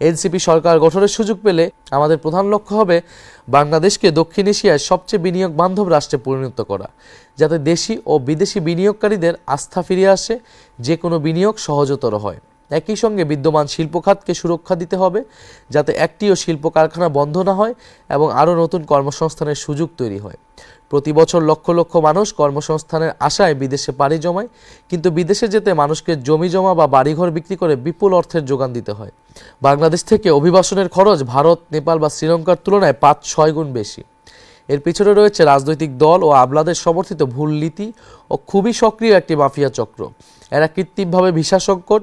NCP সরকার গঠনের সুযোগ পেলে আমাদের প্রধান লক্ষ্য হবে বাংলাদেশকে দক্ষিণ এশিয়ার সবচেয়ে বিনিয়োগ বান্ধব রাষ্ট্রে পরিণত করা, যাতে দেশি ও বিদেশি বিনিয়োগকারীদের আস্থা ফিরে আসে, যে কোনো বিনিয়োগ সহজতর হয়। একই সঙ্গে বিদ্যমান শিল্প খাতকে সুরক্ষা দিতে হবে, যাতে একটিও শিল্প কারখানা বন্ধ না হয় এবং আরও নতুন কর্মসংস্থানের সুযোগ তৈরি হয়। প্রতি বছর লক্ষ লক্ষ মানুষ কর্মসংস্থানের আশায় বিদেশে পাড়ি জমায়, কিন্তু বিদেশে যেতে মানুষকে জমি জমা বা বাড়িঘর বিক্রি করে বিপুল অর্থের যোগান দিতে হয়। বাংলাদেশ থেকে অভিবাসনের খরচ ভারত, নেপাল বা শ্রীলঙ্কার তুলনায় ৫-৬ গুণ বেশি। এর পিছনে রয়েছে রাজনৈতিক দল ও আমলাদের সমর্থিত ভুল নীতি ও খুবই সক্রিয় একটি মাফিয়া চক্র। এরা কৃত্রিমভাবে ভিসা সংকট,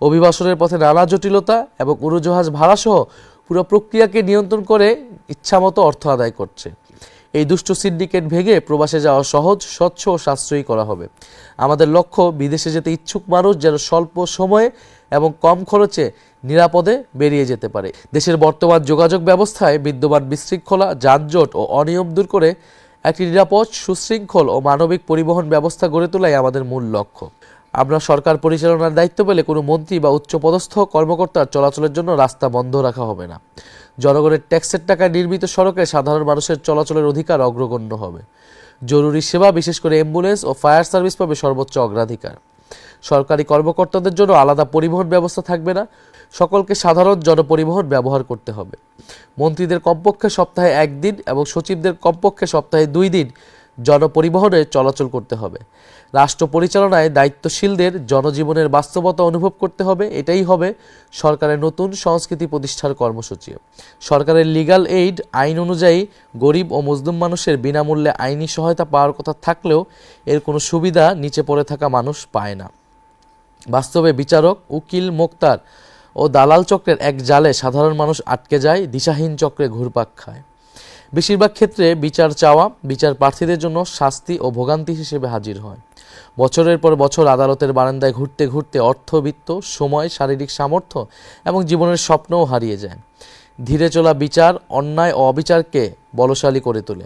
অভিবাসনের পথে নানা জটিলতা এবং উড়োজাহাজ ভাড়াসহ পুরো প্রক্রিয়াকে নিয়ন্ত্রণ করে ইচ্ছামতো অর্থ আদায় করছে। এই দুষ্ট সিন্ডিকেট ভেঙে প্রবাসে যাওয়া সহজ, স্বচ্ছ ও সাশ্রয়ী করা হবে। আমাদের লক্ষ্য বিদেশে যেতে ইচ্ছুক মানুষ যেন স্বল্প সময়ে এবং কম খরচে নিরাপদে বেরিয়ে যেতে পারে। দেশের বর্তমান যোগাযোগ ব্যবস্থায় বিদ্যমান বিশৃঙ্খলা, যানজট ও অনিয়ম দূর করে একটি নিরাপদ, সুশৃঙ্খল ও মানবিক পরিবহন ব্যবস্থা গড়ে তোলাই আমাদের মূল লক্ষ্য। আমরা সরকার পরিচালনার দায়িত্ব পেলে কোনো মন্ত্রী বা উচ্চপদস্থ কর্মকর্তার চলাচলের জন্য রাস্তা বন্ধ রাখা হবে না। জনগণের ট্যাক্সের টাকায় নির্মিত সড়কে সাধারণ মানুষের চলাচলের অধিকার অগ্রগণ্য হবে। জরুরি সেবা, বিশেষ করে অ্যাম্বুলেন্স ও ফায়ার সার্ভিস পাবে সর্বোচ্চ অগ্রাধিকার। সরকারি কর্মকর্তাদের জন্য আলাদা পরিবহন ব্যবস্থা থাকবে না, সকলকে সাধারণ জনপরিবহন ব্যবহার করতে হবে। মন্ত্রীদের কমপক্ষে সপ্তাহে 1 দিন এবং সচিবদের কমপক্ষে সপ্তাহে 2 দিন জনপরিবহনে চলাচল করতে হবে। রাষ্ট্র পরিচালনায় দায়িত্বশীলদের জনজীবনের বাস্তবতা অনুভব করতে হবে। এটাই হবে সরকারের নতুন সংস্কৃতি প্রতিষ্ঠার কর্মসূচি। সরকারের লিগ্যাল এইড আইন অনুযায়ী গরিব ও মজলুম মানুষের বিনামূল্যে আইনি সহায়তা পাওয়ার কথা থাকলেও এর কোনো সুবিধা নিচে পড়ে থাকা মানুষ পায় না। বাস্তবে বিচারক, উকিল, মোক্তার ও দালাল চক্রের এক জালে সাধারণ মানুষ আটকে যায়, দিশাহীন চক্রে ঘুরপাক খায়। বেশিরভাগ ক্ষেত্রে বিচার চাওয়া বিচার প্রার্থীদের জন্য শাস্তি ও ভোগান্তি হিসেবে হাজির হয়। বছরের পর বছর আদালতের বারান্দায় ঘুরতে ঘুরতে অর্থবিত্ত, সময়, শারীরিক সামর্থ্য এবং জীবনের স্বপ্নও হারিয়ে যায়। ধীরে চলা বিচার অন্যায় ও অবিচারকে বলশালী করে তোলে।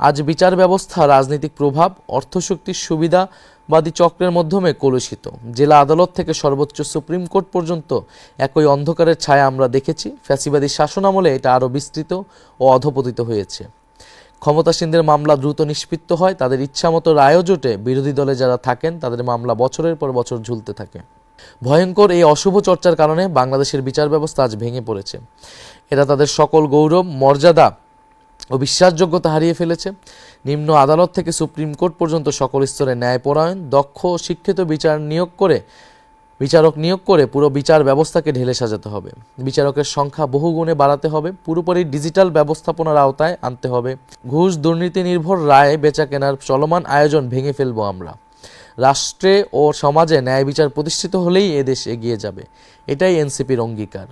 আজ বিচার ব্যবস্থা রাজনৈতিক প্রভাব, অর্থশক্তির সুবিধাবাদী চক্রের মাধ্যমে কলুষিত। জেলা আদালত থেকে সর্বোচ্চ সুপ্রিম কোর্ট পর্যন্ত একই অন্ধকারের ছায়া আমরা দেখেছি। ফ্যাসিবাদী শাসনামলে এটা আরও বিস্তৃত ও অধপতিত হয়েছে। ক্ষমতাসীনদের মামলা দ্রুত নিষ্পত্তি হয়, তাদের ইচ্ছামতো রায়ও জোটে। বিরোধী দলে যারা থাকেন তাদের মামলা বছরের পর বছর ঝুলতে থাকে। ভয়ঙ্কর এই অশুভ চর্চার কারণে বাংলাদেশের বিচার ব্যবস্থা আজ ভেঙে পড়েছে। এরা তাদের সকল গৌরব, মর্যাদা ও বিশ্বাসযোগ্যতা হারিয়ে ফেলেছে। নিম্ন আদালত থেকে সুপ্রিম কোর্ট পর্যন্ত সকল স্তরে ন্যায়পরায়ণ, দক্ষ ও শিক্ষিত বিচারক নিয়োগ করে পুরো বিচার ব্যবস্থাকে ঢেলে সাজাতে হবে। বিচারকের সংখ্যা বহুগুণে বাড়াতে হবে। পুরোপুরি ডিজিটাল ব্যবস্থাপনার আওতায় আনতে হবে। ঘুষ, দুর্নীতি নির্ভর রায় বেচা কেনার চলমান আয়োজন ভেঙে ফেলবো আমরা। রাষ্ট্রে ও সমাজে ন্যায় বিচার প্রতিষ্ঠিত হলেই এদেশ এগিয়ে যাবে। এটাই এনসিপির অঙ্গীকার।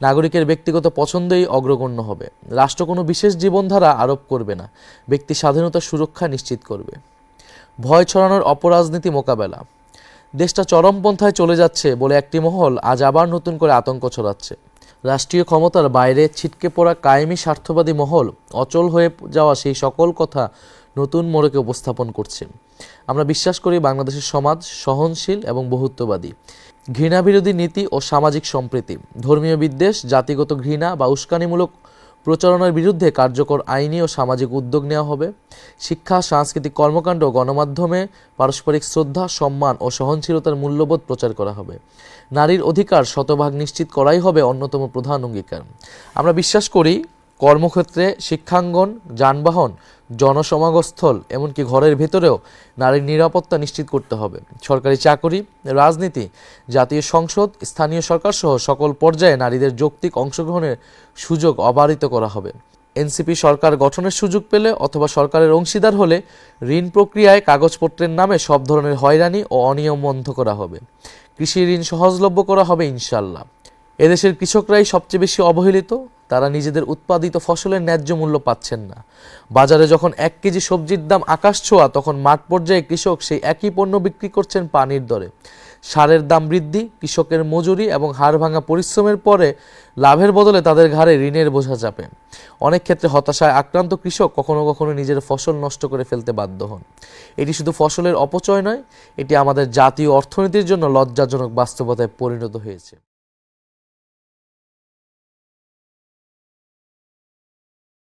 নাগরিকের ব্যক্তিগত পছন্দই অগ্রগণ্য হবে। রাষ্ট্র কোনো বিশেষ জীবনধারা আরোপ করবে না, ব্যক্তি স্বাধীনতার সুরক্ষা নিশ্চিত করবে। ভয় ছড়ানোর অপরাজনীতি মোকাবেলা। দেশটা চরমপন্থায় চলে যাচ্ছে বলে একটি মহল আজ আবার নতুন করে আতঙ্ক ছড়াচ্ছে। রাষ্ট্রীয় ক্ষমতার বাইরে ছিটকে পড়া কায়েমি স্বার্থবাদী মহল অচল হয়ে যাওয়া সেই সকল কথা নতুন মোড়কে উপস্থাপন করছে। আমরা বিশ্বাস করি বাংলাদেশের সমাজ সহনশীল এবং বহুত্ববাদী। ঘৃণাবিরোধী নীতি ও সামাজিক সম্প্রীতি, ধর্মীয় বিদ্বেষ, জাতিগত ঘৃণা বা উস্কানিমূলক প্রচারণার বিরুদ্ধে কার্যকর আইনি ও সামাজিক উদ্যোগ নেওয়া হবে। শিক্ষা, সাংস্কৃতিক কর্মকাণ্ড, গণমাধ্যমে পারস্পরিক শ্রদ্ধা, সম্মান ও সহনশীলতার মূল্যবোধ প্রচার করা হবে। নারীর অধিকার শতভাগ নিশ্চিত করাই হবে অন্যতম প্রধান অঙ্গীকার। আমরা বিশ্বাস করি কর্মক্ষেত্রে, শিক্ষাঙ্গন, যানবাহন, জনসমাগমস্থল এমনকি ঘরের ভেতরেও নারীর নিরাপত্তা নিশ্চিত করতে হবে। সরকারি চাকরি, রাজনীতি, জাতীয় সংসদ, স্থানীয় সরকার সহ সকল পর্যায়ে নারীদের যৌক্তিক অংশগ্রহণের সুযোগ অবারিত করা হবে। এনসিপি সরকার গঠনের সুযোগ পেলে অথবা সরকারের অংশীদার হলে ঋণ প্রক্রিয়ায় কাগজপত্রের নামে সব ধরনের হয়রানি ও অনিয়ম বন্ধ করা হবে। কৃষি ঋণ সহজলভ্য করা হবে ইনশাল্লাহ। এদেশের কৃষকরাই সবচেয়ে বেশি অবহেলিত। তারা নিজেদের উৎপাদিত ফসলের ন্যায্য মূল্য পাচ্ছেন না। বাজারে যখন 1 কেজি সবজির দাম আকাশ ছোঁয়া, তখন মাঠ পর্যায়ে কৃষক সেই একই পণ্য বিক্রি করছেন পানির দরে। সারের দাম বৃদ্ধি, কৃষকের মজুরি এবং হাড়ভাঙা পরিশ্রমের পরে লাভের বদলে তাদের ঘাড়ে ঋণের বোঝা চাপে। অনেক ক্ষেত্রে হতাশায় আক্রান্ত কৃষক কখনো কখনো নিজের ফসল নষ্ট করে ফেলতে বাধ্য হন। এটি শুধু ফসলের অপচয় নয়, এটি আমাদের জাতীয় অর্থনীতির জন্য লজ্জাজনক বাস্তবতায় পরিণত হয়েছে।